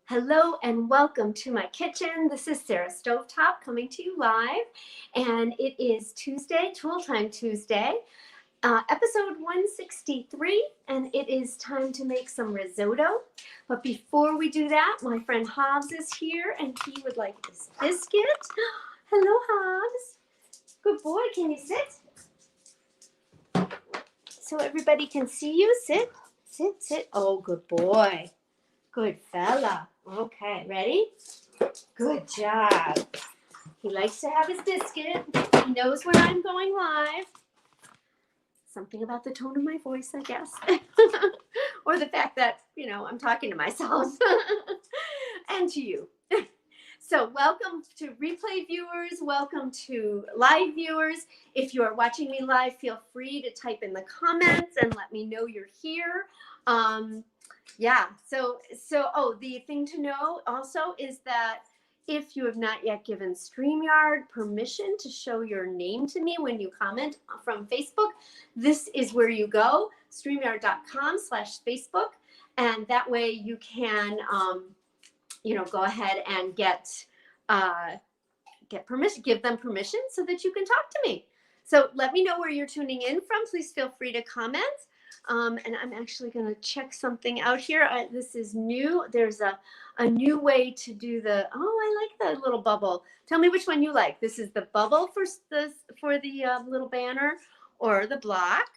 Hello and welcome to my kitchen. This is Sarah Stovetop coming to you live, and it is Tuesday, Tool Time Tuesday, episode 163, and it is time to make some risotto. But before we do that, my friend Hobbs is here, and he would like this biscuit. Hello, Hobbs. Good boy. Can you sit? So everybody can see you. Sit, sit, sit. Oh, good boy. Good fella. Okay, ready? Good job. He likes to have his biscuit. He knows when I'm going live. Something about the tone of my voice, I guess. Or the fact that, I'm talking to myself and to you. So welcome to replay viewers. Welcome to live viewers. If you are watching me live, feel free to type in the comments and let me know you're here. The thing to know also is that if you have not yet given StreamYard permission to show your name to me when you comment from Facebook, this is where you go, StreamYard.com/Facebook, and that way you can, go ahead and get permission, give them permission so that you can talk to me. So let me know where you're tuning in from. Please feel free to comment. And I'm actually going to check something out here. This is new. There's a new way to do I like the little bubble. Tell me which one you like. This is the bubble for the little banner, or the block,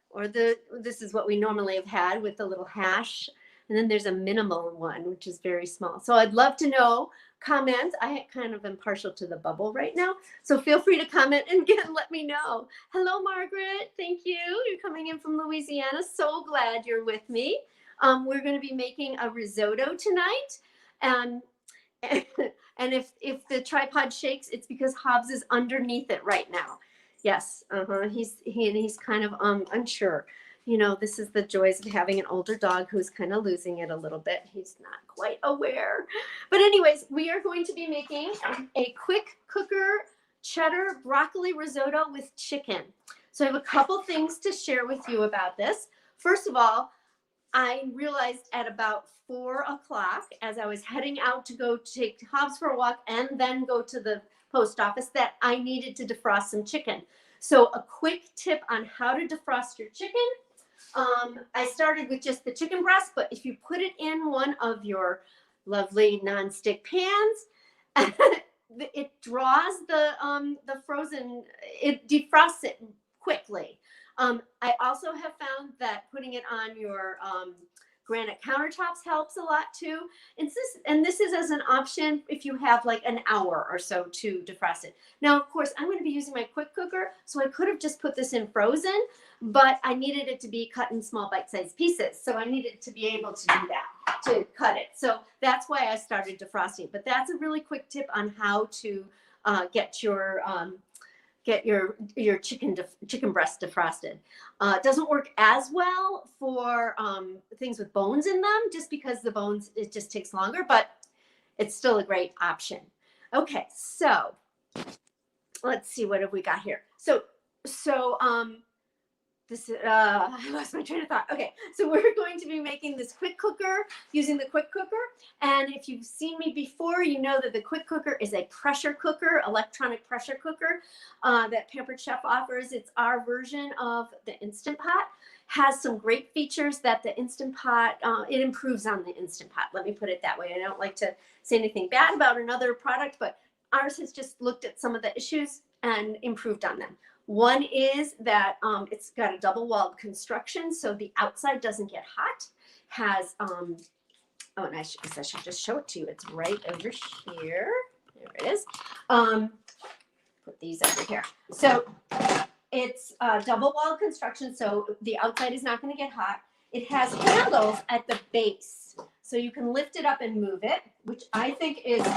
or this is what we normally have had with the little hash. And then there's a minimal one, which is very small. So I'd love to know. Comment. I kind of am partial to the bubble right now. So feel free to comment and again, let me know. Hello, Margaret. Thank you. You're coming in from Louisiana. So glad you're with me. We're going to be making a risotto tonight. And if the tripod shakes, it's because Hobbs is underneath it right now. Yes. He's kind of unsure. This is the joys of having an older dog who's kind of losing it a little bit. He's not quite aware. But anyways, we are going to be making a quick cooker cheddar broccoli risotto with chicken. So I have a couple things to share with you about this. First of all, I realized at about 4 o'clock as I was heading out to go take Hobbs for a walk and then go to the post office that I needed to defrost some chicken. So a quick tip on how to defrost your chicken. I started with just the chicken breast, but if you put it in one of your lovely nonstick pans, it draws the frozen, it defrosts it quickly. I also have found that putting it on your granite countertops helps a lot too. And this is as an option if you have like an hour or so to defrost it. Now, of course, I'm going to be using my quick cooker, so I could have just put this in frozen, but I needed it to be cut in small bite-sized pieces. So I needed to be able to do that, to cut it. So that's why I started defrosting. But that's a really quick tip on how to get your chicken breast defrosted. It doesn't work as well for things with bones in them, just because the bones, it just takes longer, but it's still a great option. Okay, so let's see, what have we got here? So I lost my train of thought. Okay, so we're going to be making this quick cooker using the quick cooker. And if you've seen me before, you know that the quick cooker is a pressure cooker, electronic pressure cooker that Pampered Chef offers. It's our version of the Instant Pot. Has some great features that the Instant Pot, it improves on the Instant Pot. Let me put it that way. I don't like to say anything bad about another product, but ours has just looked at some of the issues and improved on them. One is that it's got a double-walled construction, so the outside doesn't get hot. Has, and I should just show it to you. It's right over here. There it is. Put these over here. So it's a double-walled construction, so the outside is not going to get hot. It has handles at the base, so you can lift it up and move it, which I think is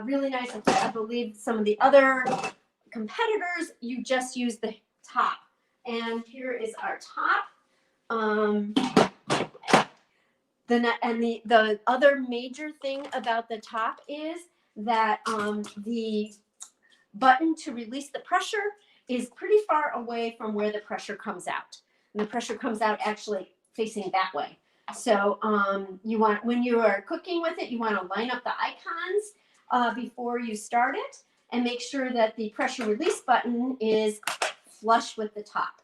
really nice. I believe some of the other competitors, you just use the top. And here is our top. The other major thing about the top is that the button to release the pressure is pretty far away from where the pressure comes out. And the pressure comes out actually facing that way. So you want, when you are cooking with it, you want to line up the icons before you start it, and make sure that the pressure release button is flush with the top.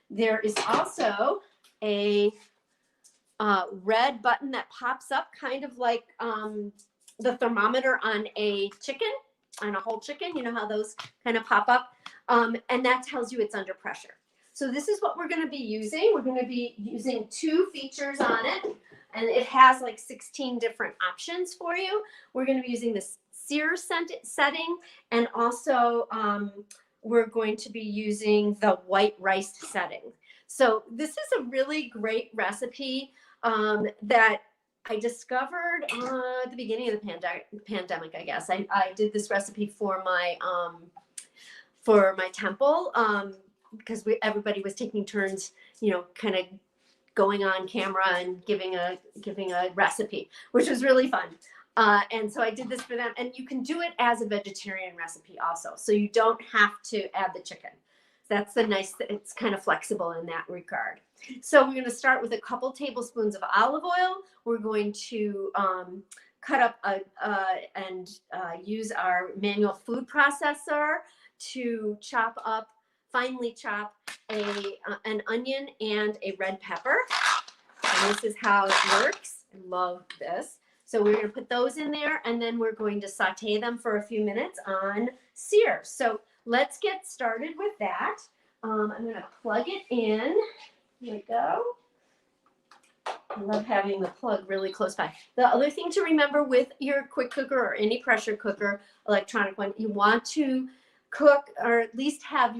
There is also a red button that pops up, kind of like the thermometer on a chicken, on a whole chicken. You know how those kind of pop up? And that tells you it's under pressure. So this is what we're going to be using. We're going to be using 2 features on it, and it has like 16 different options for you. We're going to be using this sear setting, and also we're going to be using the white rice setting. So this is a really great recipe that I discovered at the beginning of the pandemic, I guess. I did this recipe for my temple, because everybody was taking turns, you know, kind of going on camera and giving a recipe, which was really fun. And so I did this for them, and you can do it as a vegetarian recipe also. So you don't have to add the chicken. That's the nice, it's kind of flexible in that regard. So we're going to start with a couple tablespoons of olive oil. We're going to cut up and use our manual food processor to finely chop an onion and a red pepper. And this is how it works. I love this. So we're going to put those in there, and then we're going to saute them for a few minutes on sear. So let's get started with that. I'm going to plug it in. Here we go. I love having the plug really close by. The other thing to remember with your quick cooker or any pressure cooker, electronic one, you want to cook, or at least have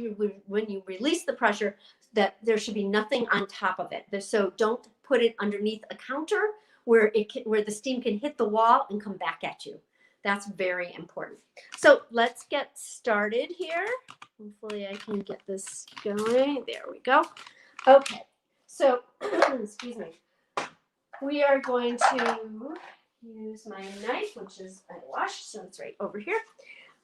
when you release the pressure, that there should be nothing on top of it. So don't put it underneath a counter where the steam can hit the wall and come back at you. That's very important. So let's get started here. Hopefully I can get this going. There we go. Okay, so excuse me. We are going to use my knife, which is I washed, so it's right over here.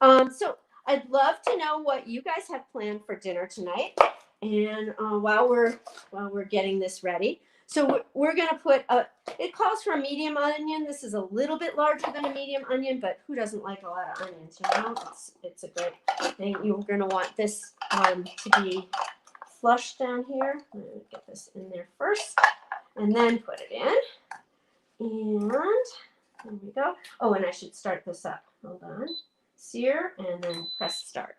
So I'd love to know what you guys have planned for dinner tonight, and while we're getting this ready. So we're going to put it calls for a medium onion. This is a little bit larger than a medium onion, but who doesn't like a lot of onions, you know? It's a great thing. You're going to want this to be flush down here. I'm going to get this in there first, and then put it in. And there we go. Oh, and I should start this up. Hold on. Sear, and then press start.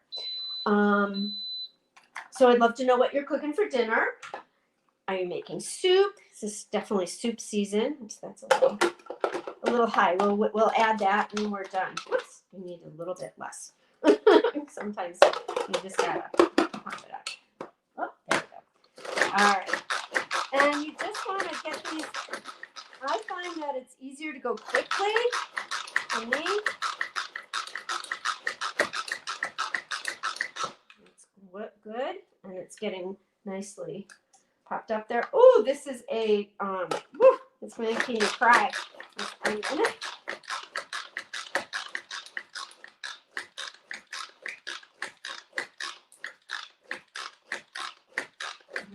So I'd love to know what you're cooking for dinner. Are you making soup? This is definitely soup season. Oops, that's a little high. We'll add that when we're done. Whoops, we need a little bit less. Sometimes you just gotta pump it up. Oh, there we go. All right. And you just want to get these. I find that it's easier to go quickly for me. It's good, and it's getting nicely popped up there. Oh, this is a it's making me cry. Okay,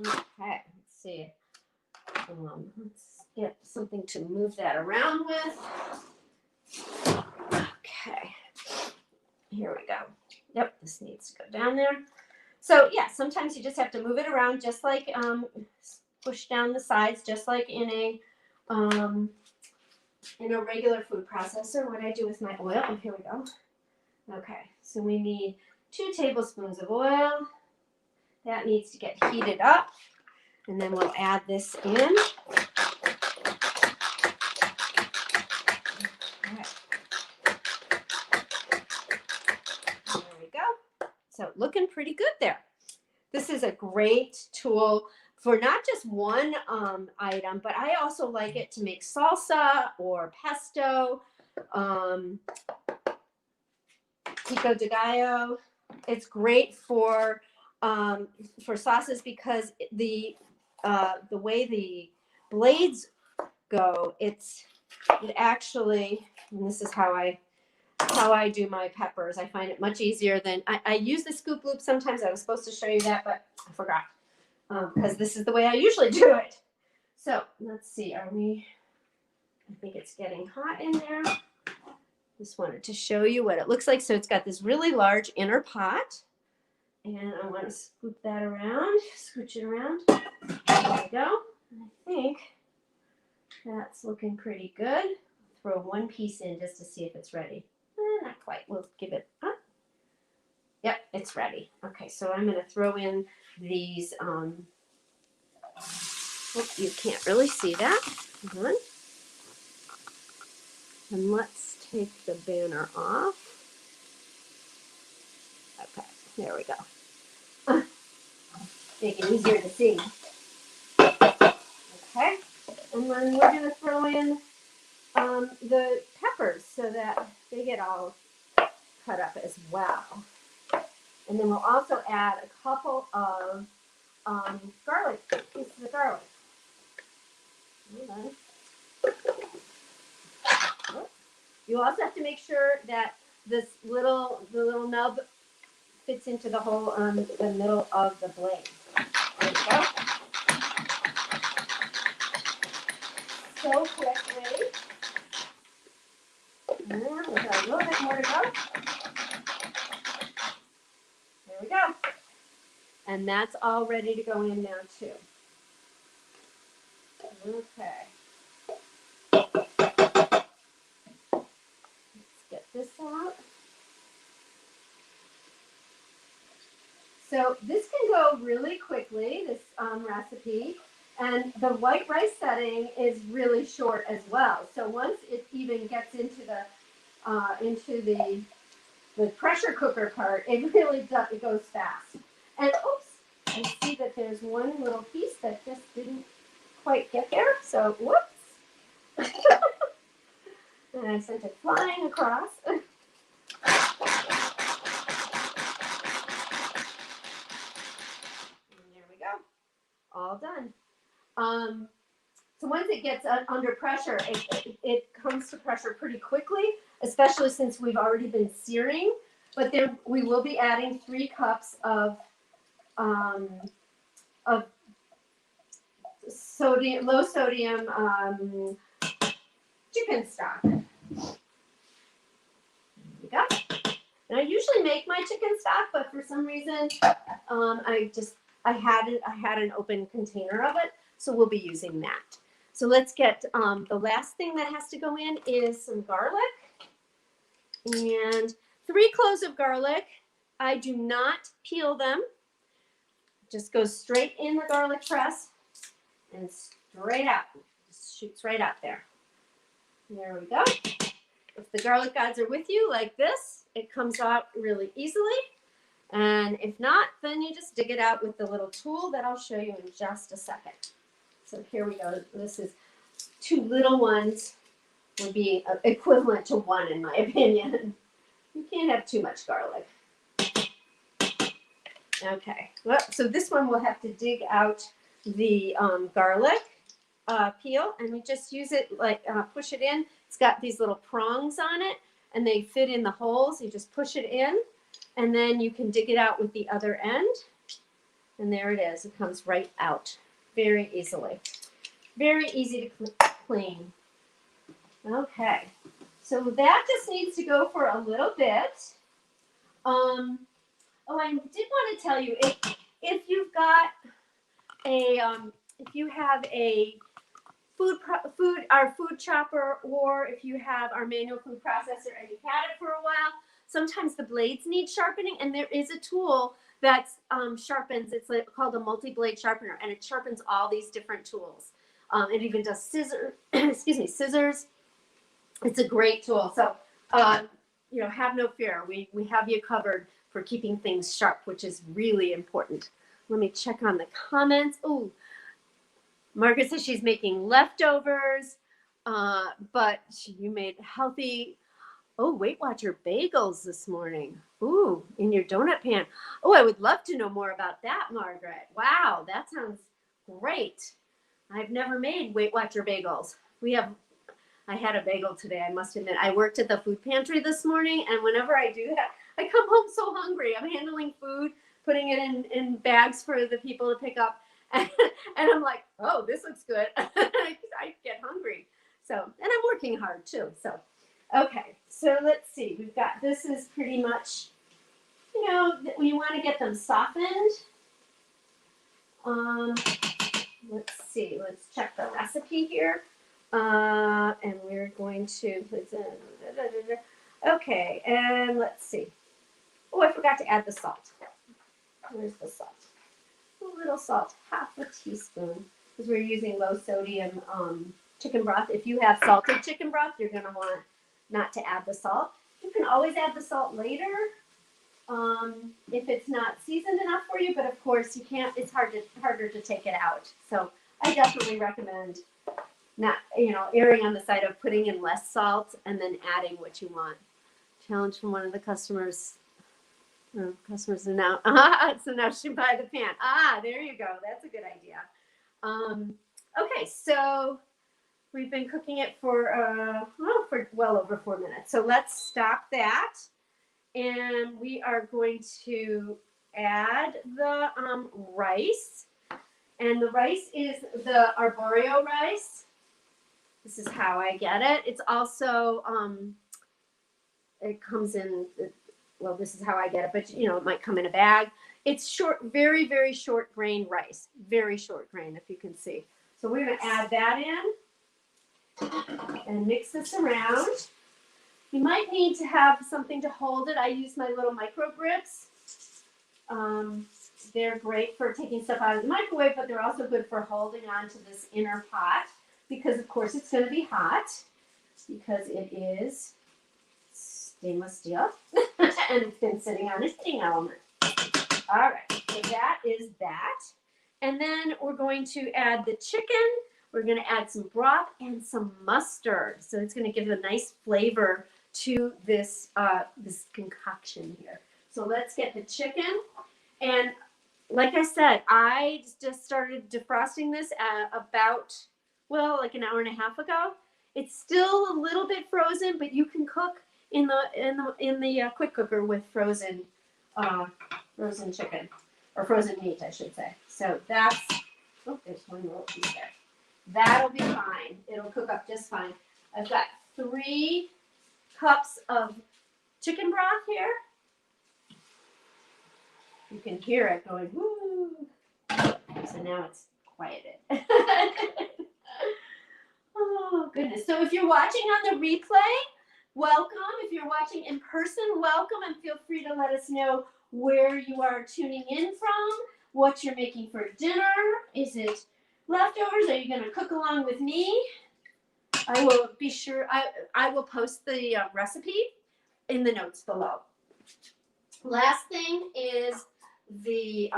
let's see. Let's get something to move that around with. Okay, here we go. Yep, this needs to go down there. So yeah, sometimes you just have to move it around, just like push down the sides, just like in a regular food processor. What I do with my oil. Oh, here we go. Okay, so we need 2 tablespoons of oil. That needs to get heated up, and then we'll add this in. There we go. So looking pretty good there. This is a great tool for not just one item, but I also like it to make salsa or pesto, pico de gallo. It's great for sauces because the way the blades go, it actually, and this is how I do my peppers. I find it much easier than I use the scoop loop sometimes. I was supposed to show you that, but I forgot because this is the way I usually do it. So let's see, I think it's getting hot in there. Just wanted to show you what it looks like. So it's got this really large inner pot. And I want to scoop that around, scooch it around. There we go. And I think that's looking pretty good. Throw one piece in just to see if it's ready. Not quite. We'll give it up. Yep, it's ready. Okay, so I'm going to throw in these. Oh, you can't really see that. Hold on. And let's take the banner off. Okay, there we go. Make it easier to see. Okay, and then we're going to throw in the peppers so that they get all cut up as well. And then we'll also add a couple of garlic, pieces of garlic. You also have to make sure that the little nub fits into the hole on the middle of the blade. There we go. So quickly. And we've got a little bit more to go. There we go. And that's all ready to go in now too. Okay. Let's get this out. So this can go really quickly, this recipe. And the white rice setting is really short as well. So once it even gets into the pressure cooker part, it really does, it goes fast. And oops, I see that there's one little piece that just didn't quite get there. So whoops. And I sent it flying across. And there we go. All done. So once it gets under pressure, it comes to pressure pretty quickly, especially since we've already been searing. But there we will be adding 3 cups of sodium, low sodium chicken stock. There we go. And I usually make my chicken stock, but for some reason, I had an open container of it, so we'll be using that. So let's get the last thing that has to go in is some garlic and 3 cloves of garlic. I do not peel them; just goes straight in the garlic press and straight out. Just shoots right out there. There we go. If the garlic gods are with you like this, it comes out really easily. And if not, then you just dig it out with the little tool that I'll show you in just a second. So here we go. This is 2 little ones would be equivalent to 1 in my opinion. You can't have too much garlic. Okay, well, so this one we'll have to dig out the garlic peel, and we just use it like push it in. It's got these little prongs on it, and they fit in the holes. You just push it in, and then you can dig it out with the other end. And there it is. It comes right out very easily. Very easy to clean. Okay, so that just needs to go for a little bit. Oh, I did want to tell you, if you've got a, if you have a our food chopper, or if you have our manual food processor and you've had it for a while, sometimes the blades need sharpening, and there is a tool that sharpens. It's called a multi-blade sharpener, and it sharpens all these different tools. It even does scissors. It's a great tool. So, you know, have no fear. We have you covered for keeping things sharp, which is really important. Let me check on the comments. Oh, Margaret says she's making leftovers, but you made healthy, Weight Watcher bagels this morning. Ooh, in your donut pan. Oh, I would love to know more about that, Margaret. Wow, that sounds great. I've never made Weight Watcher bagels. I had a bagel today, I must admit. I worked at the food pantry this morning, and whenever I do that, I come home so hungry. I'm handling food, putting it in bags for the people to pick up, And I'm like, oh, this looks good. I get hungry. So, and I'm working hard too. So, okay. So let's see. We've got, this is pretty much, you know, we want to get them softened. Let's see. Let's check the recipe here. And we're going to put in, okay. And let's see. Oh, I forgot to add the salt. Where's the salt? A little salt, half a teaspoon, because we're using low sodium chicken broth. If you have salted chicken broth, you're going to want not to add the salt. You can always add the salt later if it's not seasoned enough for you, but of course you can't, it's harder to take it out. So I definitely recommend not, you know, erring on the side of putting in less salt and then adding what you want. Challenge from one of the customers. Customers are now, so now she buy the pan. There you go. That's a good idea. Okay, so we've been cooking it for well over 4 minutes. So let's stop that. And we are going to add the rice. And the rice is the arborio rice. This is how I get it. It's also, it comes in, well, this is how I get it, but you know, it might come in a bag. It's short, very, very short grain rice. Very short grain, if you can see. So we're going to add that in and mix this around. You might need to have something to hold it. I use my little micro grips. They're great for taking stuff out of the microwave, but they're also good for holding on to this inner pot because, of course, it's going to be hot because it is stainless steel and it's been sitting on a heating element. All right, so that is that. And then we're going to add the chicken. We're going to add some broth and some mustard. So it's going to give a nice flavor to this, this concoction here. So let's get the chicken. And like I said, I just started defrosting this at about, well, like an hour and a half ago. It's still a little bit frozen, but you can cook in the quick cooker with frozen chicken, or frozen meat, I should say. So that's, oh, there's one little piece there. That'll be fine. It'll cook up just fine. I've got 3 cups of chicken broth here. You can hear it going, woo. So now it's quieted. Oh, goodness. So if you're watching on the replay, welcome. If you're watching in person, welcome, and feel free to let us know where you are tuning in from, what you're making for dinner. Is it leftovers? Are you going to cook along with me? I will be sure, I will post the recipe in the notes below. Last thing is the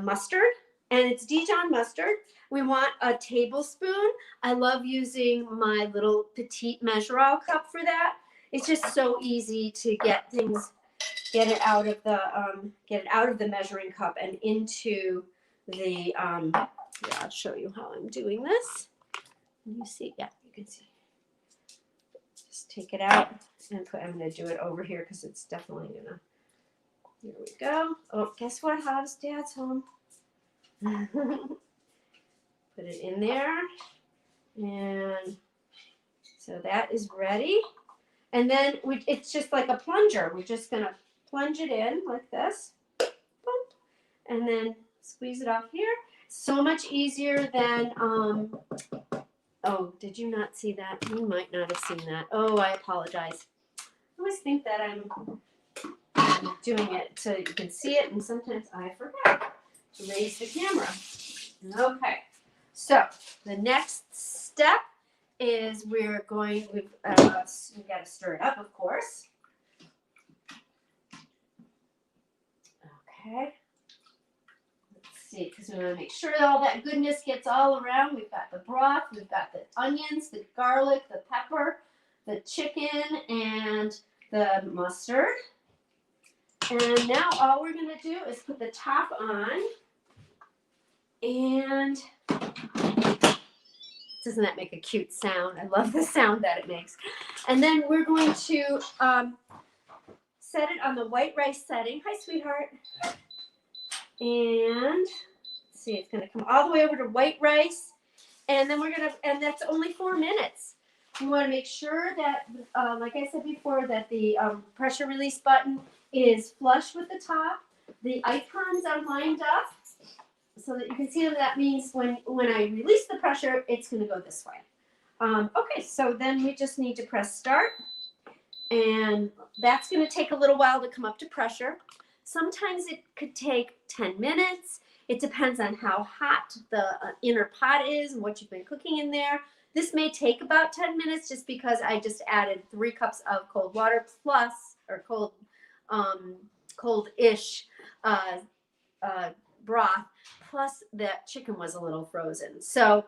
mustard, and it's Dijon mustard. We want a tablespoon. I love using my little petite measure-all cup for that. It's just so easy to get it out of the measuring cup and into the, yeah, I'll show you how I'm doing this. Can you see? Yeah, you can see. Just take it out and I'm going to do it over here because it's definitely going to, here we go. Oh, guess what, Hobbs? Dad's home. Put it in there. And so that is ready. And then it's just like a plunger. We're just going to plunge it in like this. Boom. And then squeeze it off here. So much easier than, oh, did you not see that? You might not have seen that. Oh, I apologize. I always think that I'm doing it so you can see it, and sometimes I forget to raise the camera. Okay, so the next step is we've got to stir it up, of course. Okay. See, because we want to make sure that all that goodness gets all around. We've got the broth, we've got the onions, the garlic, the pepper, the chicken, and the mustard. And now all we're going to do is put the top on. And doesn't that make a cute sound? I love the sound that it makes. And then we're going to set it on the white rice setting. Hi, sweetheart. And let's see, it's going to come all the way over to white rice. And then we're going to, and that's only 4 minutes. You want to make sure that, like I said before, that the pressure release button is flush with the top. The icons are lined up so that you can see them. That means when I release the pressure, it's going to go this way. Okay, so then we just need to press start. And that's going to take a little while to come up to pressure. Sometimes it could take 10 minutes. It depends on how hot the inner pot is and what you've been cooking in there. This may take about 10 minutes just because I just added 3 cups of cold water plus, or cold-ish broth, plus that chicken was a little frozen. So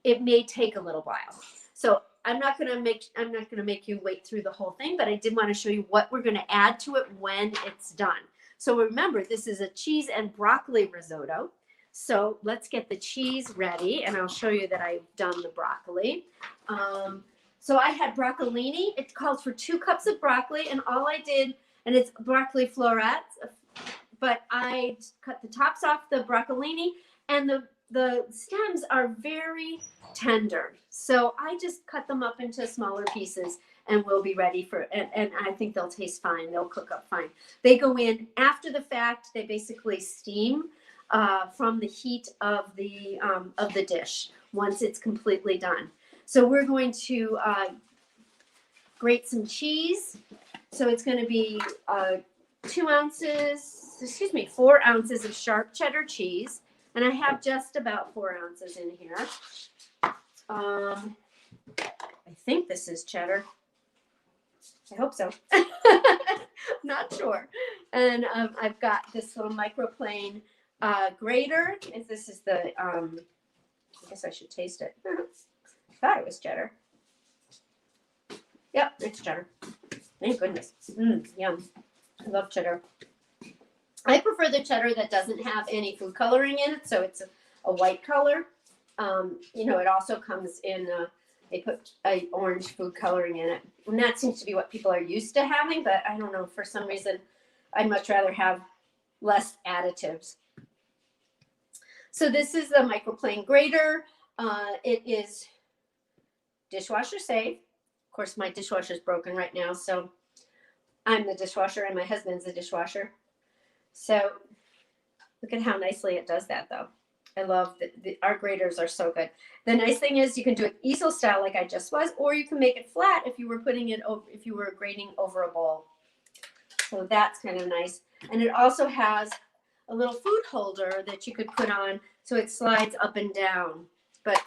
it may take a little while. So I'm not gonna make you wait through the whole thing, but I did want to show you what we're gonna add to it when it's done. So remember, this is a cheese and broccoli risotto. So let's get the cheese ready, and I'll show you that I've done the broccoli. So I had broccolini. It called for 2 cups of broccoli, and all I did, and it's broccoli florets, but I cut the tops off the broccolini, and the stems are very tender. So I just cut them up into smaller pieces, and we'll be ready for, and I think they'll taste fine. They'll cook up fine. They go in after the fact. They basically steam from the heat of the dish once it's completely done. So we're going to grate some cheese. So it's going to be 4 ounces of sharp cheddar cheese. And I have just about 4 ounces in here. I think this is cheddar. I hope so. Not sure. And I've got this little Microplane grater. This is the, I guess I should taste it. I thought it was cheddar. Yep, it's cheddar. Thank goodness. Yum. I love cheddar. I prefer the cheddar that doesn't have any food coloring in it, so it's a white color. You know, it also comes in, they put orange food coloring in it. And that seems to be what people are used to having, but I don't know, for some reason, I'd much rather have less additives. So this is the Microplane Grater. It is dishwasher safe. Of course, my dishwasher is broken right now, so I'm the dishwasher and my husband's the dishwasher. So look at how nicely it does that, though. I love our graters are so good. The nice thing is you can do it easel style like I just was, or you can make it flat if you were putting it over, if you were grating over a bowl. So that's kind of nice. And it also has a little food holder that you could put on so it slides up and down. But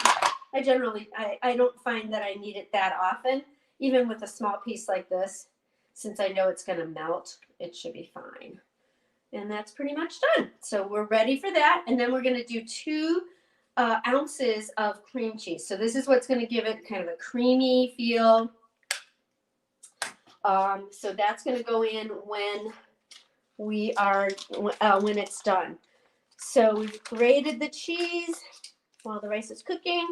I generally, I don't find that I need it that often. Even with a small piece like this, since I know it's going to melt, it should be fine. And that's pretty much done. So we're ready for that. And then we're going to do 2 ounces of cream cheese. So this is what's going to give it kind of a creamy feel. So that's going to go in when we are, when it's done. So we've grated the cheese while the rice is cooking.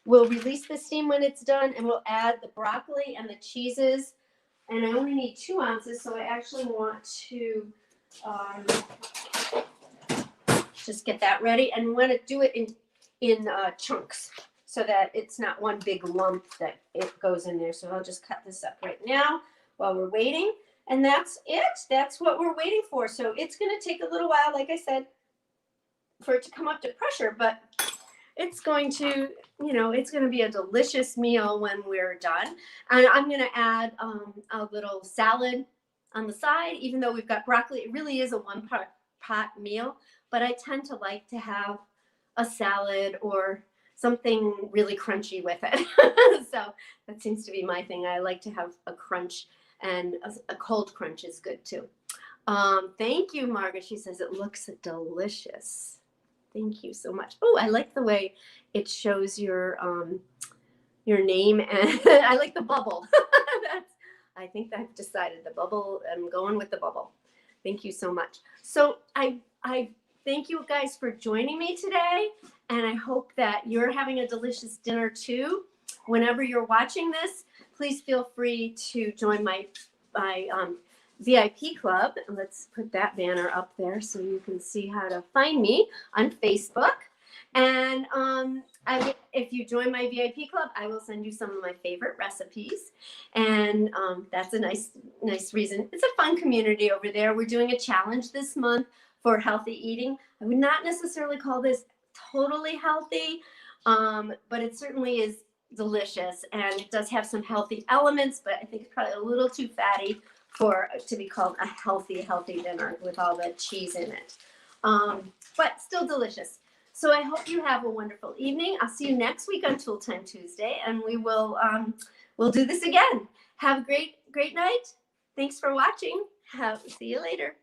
We'll release the steam when it's done, and we'll add the broccoli and the cheeses. And I only need 2 ounces, so I actually want to just get that ready. And we want to do it in chunks so that it's not one big lump that it goes in there. So I'll just cut this up right now while we're waiting. And that's it. That's what we're waiting for. So it's going to take a little while, like I said, for it to come up to pressure, but it's going to, you know, it's going to be a delicious meal when we're done. And I'm going to add a little salad on the side, even though we've got broccoli. It really is a one-pot meal, but I tend to like to have a salad or something really crunchy with it. So that seems to be my thing. I like to have a crunch, and a cold crunch is good too. Thank you, Margaret. She says it looks delicious. Thank you so much. Oh, I like the way it shows your name, and I like the bubble. I think I've decided the bubble. I'm going with the bubble. Thank you so much. So I thank you guys for joining me today, and I hope that you're having a delicious dinner too. Whenever you're watching this, please feel free to join my VIP club. Let's put that banner up there so you can see how to find me on Facebook. And if you join my VIP club, I will send you some of my favorite recipes. And that's a nice reason. It's a fun community over there. We're doing a challenge this month for healthy eating. I would not necessarily call this totally healthy, but it certainly is delicious, and it does have some healthy elements, but I think it's probably a little too fatty to be called a healthy dinner with all the cheese in it. But still delicious. So I hope you have a wonderful evening. I'll see you next week on Tool Time Tuesday, and we'll do this again. Have a great night. Thanks for watching. See you later.